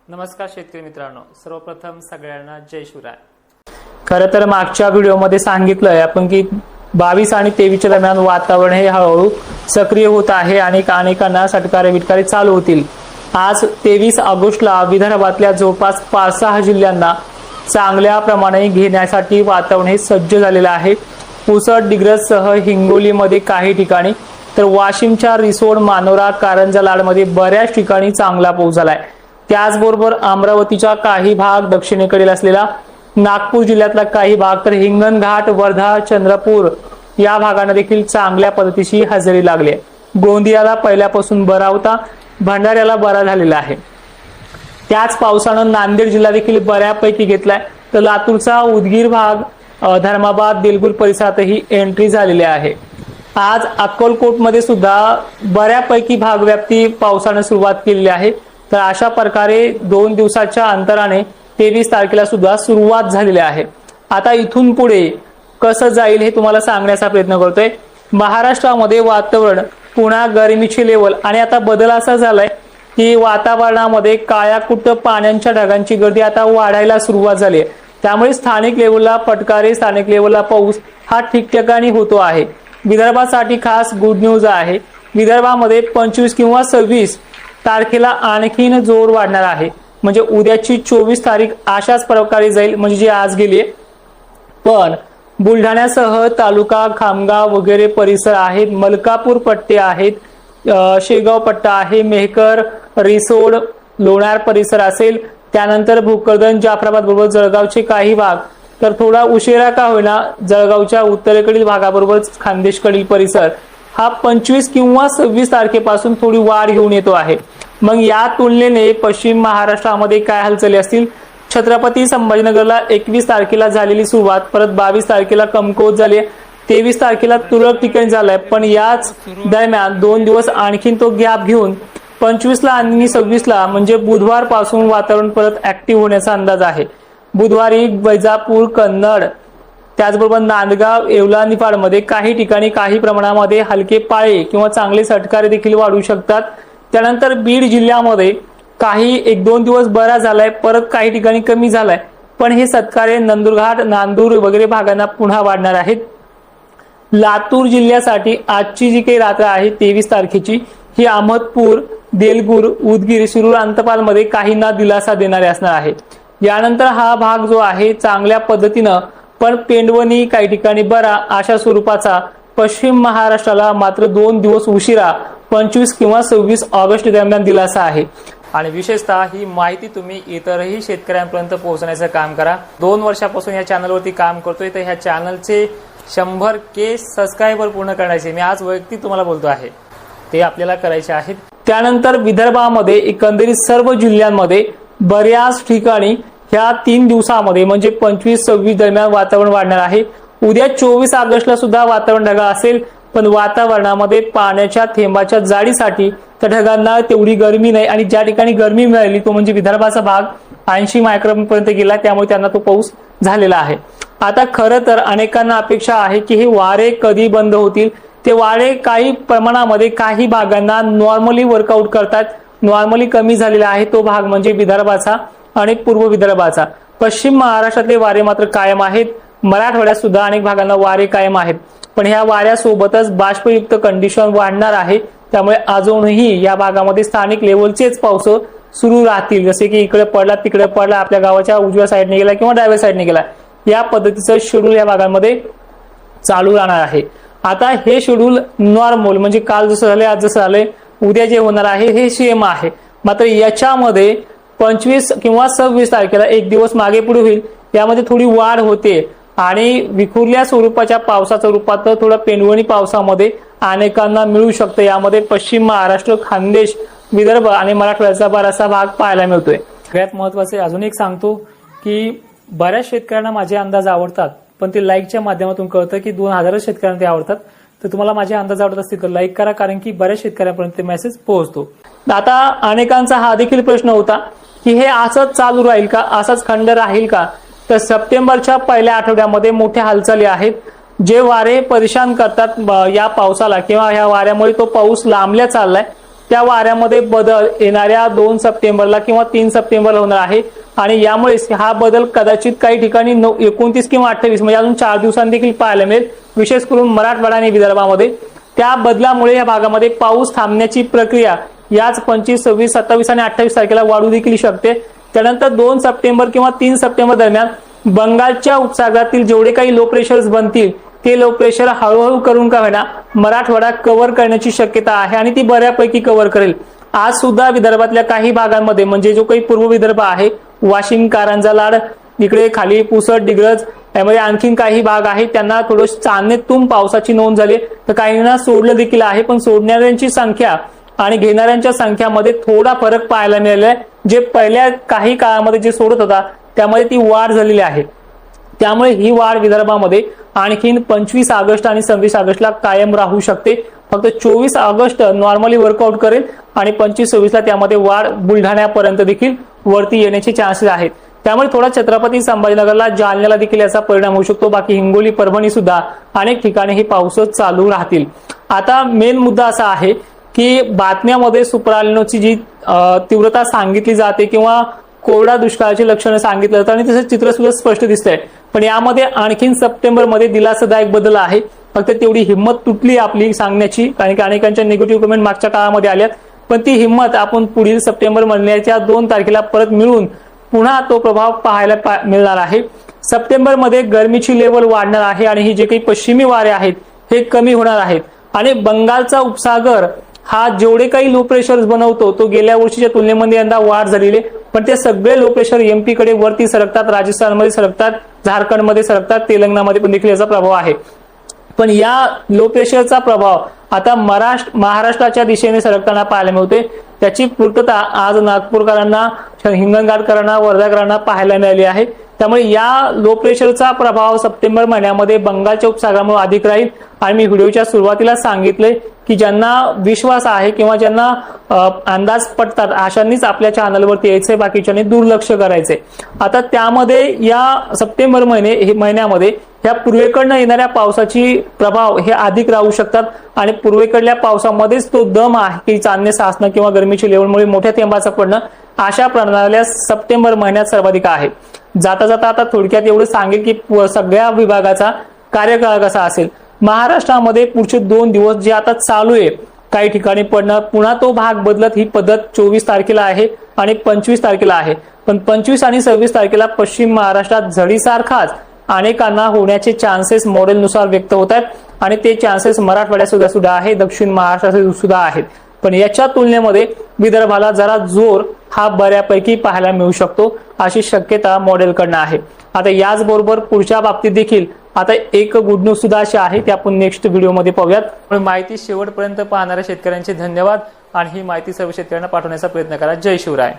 नमस्कार शेतकरी मित्रांनो, सर्वप्रथम सगळ्यांना जय शिवराय। खरं तर मागच्या व्हिडिओमध्ये सांगितलंय आपण की 22 आणि 23 दरम्यान वातावरण हे हळूहळू सक्रिय होत आहे आणि अनेकांना षटकारे विटकारे चालू होतील। आज 23 ऑगस्टला विदर्भातल्या जवळपास 5-6 जिल्ह्यांना चांगल्या प्रमाणे घेण्यासाठी वातावरण हे सज्ज झालेलं आहे। पुसद, डिग्रजसह हिंगोलीमध्ये काही ठिकाणी तर वाशिमच्या रिसोड, मानोरा, कारंजा, लाडमध्ये बऱ्याच ठिकाणी चांगला पाऊस झालाय। त्याचबरोबर अमरावतीच्या काही भाग, दक्षिणेकडील असलेला नागपूर जिल्ह्यातला काही भाग, तर हिंगणघाट, वर्धा, चंद्रपूर या भागांना देखील चांगल्या पद्धतीची हजेरी लागली आहे। गोंदियाला पहिल्यापासून बरा होता, भंडाऱ्याला बरा झालेला आहे। त्याच पावसानं नांदेड जिल्हा देखील बऱ्यापैकी घेतलाय, तर लातूरचा उदगीर भाग, धर्माबाद, देलगूर परिसरातही एंट्री झालेली आहे। आज अक्कलकोटमध्ये सुद्धा बऱ्यापैकी भागव्याप्ती पावसाने सुरुवात केलेली आहे। तर अशा प्रकारे 2 दिवसाच्या अंतराने 23 तारखेला सुद्धा सुरुवात झालेली आहे। आता इथून पुढे कसं जाईल हे तुम्हाला सांगण्याचा प्रयत्न करतोय। महाराष्ट्रामध्ये वातावरण पुन्हा गरमीची लेवल आणि आता बदल असा झालाय की वातावरणामध्ये काळ्याकुट्ट पाण्याच्या ढगांची गर्दी आता वाढायला सुरुवात झाली आहे। त्यामुळे स्थानिक लेवलला फटकारे, स्थानिक लेवलला पाऊस हा ठिकठिकाणी होतो आहे। विदर्भासाठी खास गुड न्यूज आहे। विदर्भामध्ये 25 किंवा 26 तारखेला आणखीन जोर वाढणार आहे। म्हणजे उद्याची 24 तारीख अशाच प्रकारे जाईल, म्हणजे जी आज गेली आहे। पण बुलढाण्यासह तालुका, खामगाव वगैरे परिसर आहेत, मलकापूर पट्टे आहेत, शेगाव पट्टा आहे, मेहकर, रिसोड, लोणार परिसर असेल, त्यानंतर भोकरदन, जाफराबाद बरोबर जळगावचे काही भाग, तर थोडा उशिरा का होईना जळगावच्या उत्तरेकडील भागाबरोबर खानदेशकडील परिसर हा 25 किंवा 26 तारखेपासून थोडी वाढ घेऊन येतो आहे। मग या तुलनेने पश्चिम महाराष्ट्रामध्ये काय हालचाली असतील? छत्रपती संभाजीनगरला 21 तारखेला झालेली सुरुवात परत 22 तारखेला कमकुवत झाली, 23 तारखेला तुरळक ठिकाणी झालाय। पण याच दरम्यान 2 दिवस आणखीन तो गॅप घेऊन 25ला आणि 26ला म्हणजे बुधवार पासून वातावरण परत ऍक्टिव्ह होण्याचा अंदाज आहे। बुधवारी वैजापूर, कन्नड, त्याचबरोबर नांदगाव, येवला, निफाडमध्ये काही ठिकाणी काही प्रमाणामध्ये हलके पाळे किंवा चांगले षटकारे देखील वाढू शकतात। त्यानंतर बीड जिल्ह्यामध्ये काही 1-2 दिवस बरा झालाय, परत काही ठिकाणी कमी झालाय, पण हे षटकारे नंदुरघाट, नांदूर वगैरे भागांना पुन्हा वाढणार आहेत। लातूर जिल्ह्यासाठी आजची जी काही रात्र आहे 23 तारखेची ही अहमदपूर, देलगूर, उदगीर, शिरूर, अंतपालमध्ये काहींना दिलासा देणारे असणार आहे। यानंतर हा भाग जो आहे चांगल्या पद्धतीनं पण पेंडवणी, काही ठिकाणी बरा अशा स्वरूपाचा पश्चिम महाराष्ट्राला मात्र 2 दिवस उशिरा 25 किंवा 26 ऑगस्ट दरम्यान दिलासा आहे। आणि विशेषतः ही माहिती तुम्ही इतरही शेतकऱ्यांपर्यंत पोहोचण्याचं काम करा। 2 वर्षापासून या चॅनलवरती काम करतोय, तर ह्या चॅनलचे 100K सबस्क्रायबर पूर्ण करण्याचे मी आज वैयक्तिक तुम्हाला बोलतो आहे, ते आपल्याला करायचे आहेत। त्यानंतर विदर्भामध्ये एकंदरीत सर्व जिल्ह्यांमध्ये बऱ्याच ठिकाणी ह्या 3 दिवसामध्ये म्हणजे 25-26 दरम्यान वातावरण वाढणार आहे। उद्या 24 ऑगस्टला सुद्धा वातावरण ढगाळ असेल, पण वातावरणामध्ये पाण्याच्या थेंबाच्या जाडीसाठी त्या ढगांना तेवढी गरमी नाही आणि ज्या ठिकाणी गरमी मिळाली तो म्हणजे विदर्भाचा भाग 80 मायक्रॉन पर्यंत गेला, त्यामुळे त्यांना तो पाऊस झालेला आहे। आता खरं तर अनेकांना अपेक्षा आहे की हे वारे कधी बंद होतील। ते वारे काही प्रमाणामध्ये काही भागांना नॉर्मली वर्कआउट करतात। नॉर्मली कमी झालेला आहे तो भाग म्हणजे विदर्भाचा आणि पूर्व विदर्भाचा। पश्चिम महाराष्ट्रातले वारे मात्र कायम आहेत। मराठवाड्यात सुद्धा अनेक भागांना वारे कायम आहेत, पण ह्या वाऱ्यासोबतच बाष्पयुक्त कंडिशन वाढणार आहे। त्यामुळे अजूनही या भागामध्ये स्थानिक लेवलचेच पाऊस सुरू राहतील, जसे की इकडे पडला, तिकडे पडला, आपल्या गावाच्या उजव्या साईडने गेला किंवा डाव्या साईडने गेला, या पद्धतीचं शेड्यूल या भागांमध्ये चालू राहणार आहे। आता हे शेड्यूल नॉर्मल म्हणजे काल जसं झालंय, आज जसं झालंय, उद्या जे होणार आहे हे सेम आहे। मात्र याच्यामध्ये 25 किंवा 26 तारखेला 1 दिवस मागे पुढे होईल, यामध्ये थोडी वाढ होते आणि विखुरल्या स्वरूपाच्या पावसाच्या रूपात थोडा पेंडवणी पावसामध्ये अनेकांना मिळू शकतं। यामध्ये पश्चिम महाराष्ट्र, खानदेश, विदर्भ आणि मराठवाड्याचा बराचसा भाग पाहायला मिळतोय। सगळ्यात महत्त्वाचे अजून एक सांगतो की बऱ्याच शेतकऱ्यांना माझे अंदाज आवडतात, पण ते लाईकच्या माध्यमातून कळतं की 2000 शेतकऱ्यांना ते आवडतात। तर तुम्हाला माझे अंदाज आवडत असतील तर लाईक करा, कारण की बऱ्याच शेतकऱ्यांपर्यंत मेसेज पोहोचतो। आता अनेकांचा हा देखील प्रश्न होता की हे असंच चालू राहील का, असाच खंड राहील का? तर सप्टेंबरच्या पहिल्या आठवड्यामध्ये मोठ्या हालचाली आहेत। जे वारे परेशान करतात या पावसाला किंवा ह्या वाऱ्यामुळे तो पाऊस लांबल्या चाललाय, त्या वाऱ्यामध्ये बदल येणाऱ्या 2 सप्टेंबरला किंवा 3 सप्टेंबरला होणार आहे आणि यामुळे हा बदल कदाचित काही ठिकाणी 29 किंवा 28 म्हणजे अजून 4 दिवसांनी देखील पाहायला मिळेल, विशेष करून मराठवाडा आणि विदर्भामध्ये. त्या बदलामुळे या भागामध्ये पाऊस थांबण्याची प्रक्रिया याच 25, 26, 27 आणि 28 तारखेला वाढू देखील शकते. त्यानंतर 2 सप्टेंबर किंवा 3 सप्टेंबर दरम्यान बंगालच्या उपसागरातील जेवढे काही लो प्रेशर्स बनतील ते लो प्रेशर हळूहळू करून का होईना मराठवाडा कव्हर करण्याची शक्यता आहे आणि ती बऱ्यापैकी कव्हर करेल. आज सुद्धा विदर्भातल्या काही भागांमध्ये म्हणजे जो काही पूर्व विदर्भ आहे, वाशिम, कारंजा, लाड, इकडे खाली पुसद, डिग्रज, यामध्ये आणखीन काही भाग आहेत त्यांना थोडं चांदणेतून पावसाची नोंद झाली, तर काहींना सोडलं देखील आहे. पण सोडणाऱ्यांची संख्या आणि घेणाऱ्यांच्या संख्यामध्ये थोडा फरक पाहायला मिळाला आहे. जे पहिल्या काही काळामध्ये जे सोडत होता त्यामध्ये ती वाढ झालेली आहे. त्यामुळे ही वाढ विदर्भामध्ये आणखीन 25 ऑगस्ट आणि 26 ऑगस्टला कायम राहू शकते. फक्त 24 ऑगस्ट नॉर्मली वर्कआउट करेल आणि 25-26ला त्यामध्ये वाढ बुलढाण्यापर्यंत देखील वरती येण्याचे चान्सेस आहेत. त्यामुळे थोडा छत्रपती संभाजीनगरला, जालन्याला देखील याचा परिणाम होऊ शकतो. बाकी हिंगोली, परभणी सुद्धा अनेक ठिकाणी हे पाऊस चालू राहतील. आता मेन मुद्दा असा आहे की बातम्यामध्ये सुपर एल्निनोची जी तीव्रता सांगितली जाते किंवा कोरडा दुष्काळाची लक्षणं सांगितलं जातं आणि तसं चित्र सुद्धा स्पष्ट दिसतंय. पण यामध्ये आणखीन सप्टेंबरमध्ये दिलासादायक बदल आहे. फक्त तेवढी हिंमत तुटली आपली सांगण्याची, कारण की अनेकांच्या निगेटिव्ह कमेंट मागच्या काळामध्ये आल्यात. पण ती हिंमत आपण पुढील सप्टेंबर महिन्याच्या 2 तारखेला परत मिळून पुन्हा तो प्रभाव पाहायला मिळणार आहे. सप्टेंबरमध्ये गरमीची लेवल वाढणार आहे आणि ही जे काही पश्चिमी वारे आहेत हे कमी होणार आहेत आणि बंगालचा उपसागर हा जेवढे काही लो प्रेशर्स बनवतो तो गेल्या वर्षीच्या तुलनेमध्ये यंदा वाढ झालेली आहे. पण ते सगळे लो प्रेशर एमपी कडे वरती सरकतात, राजस्थानमध्ये सरकतात, झारखंडमध्ये सरकतात, तेलंगणामध्ये पण देखील याचा प्रभाव आहे. पण या लो प्रेशरचा प्रभाव आता महाराष्ट्राच्या दिशेने सरकताना पाहायला मिळते. त्याची पूर्तता आज नागपूरकरांना, हिंगणघाटकरांना, वर्धाकरांना पाहायला मिळाली आहे. त्यामुळे या लो प्रेशरचा प्रभाव सप्टेंबर महिन्यामध्ये बंगालच्या उपसागरामुळे अधिक राहील. आणि मी व्हिडिओच्या सुरुवातीला सांगितले की ज्यांना विश्वास आहे किंवा ज्यांना अंदाज पटतात अशांनीच आपल्या चॅनलवरती यायचंय, बाकीच्यांनी दुर्लक्ष करायचे. आता त्यामध्ये या सप्टेंबर महिन्यामध्ये ह्या पूर्वेकडनं येणाऱ्या पावसाची प्रभाव हे अधिक राहू शकतात आणि पूर्वेकडल्या पावसामध्येच तो दम आहे की चांदणे साचणं किंवा गरमीच्या लेवलमुळे मोठ्या थेंबाचं पडणं अशा प्रणाल्या सप्टेंबर महिन्यात सर्वाधिक आहे. जाता जाता आता थोडक्यात एवढं सांगेल की सगळ्या विभागाचा कार्यकाळ कसा असेल. महाराष्ट्रामध्ये पुढचे 2 दिवस जे आता चालू आहे काही ठिकाणी पडणं, पुन्हा तो भाग बदलत ही पद्धत 24 तारखेला आहे आणि 25 तारखेला आहे. पण 25 आणि 26 तारखेला पश्चिम महाराष्ट्रात झडीसारखाच अनेकांना होण्याचे चान्सेस मॉडेलनुसार व्यक्त होत आहेत आणि ते चान्सेस मराठवाड्यात सुद्धा आहे, दक्षिण महाराष्ट्रात सुद्धा आहेत. पण याच्या तुलनेमध्ये विदर्भाला जरा जोर हा बऱ्यापैकी पाहायला मिळू शकतो अशी शक्यता मॉडेलकडनं आहे. आता याचबरोबर पुढच्या बाबतीत देखील आता एक गुड न्यूज सुद्धा अशी आहे ते आपण नेक्स्ट व्हिडिओमध्ये पाहूयात. माहिती शेवटपर्यंत पाहणाऱ्या शेतकऱ्यांचे धन्यवाद आणि ही माहिती सर्व शेतकऱ्यांना पाठवण्याचा प्रयत्न करा. जय शिवराय.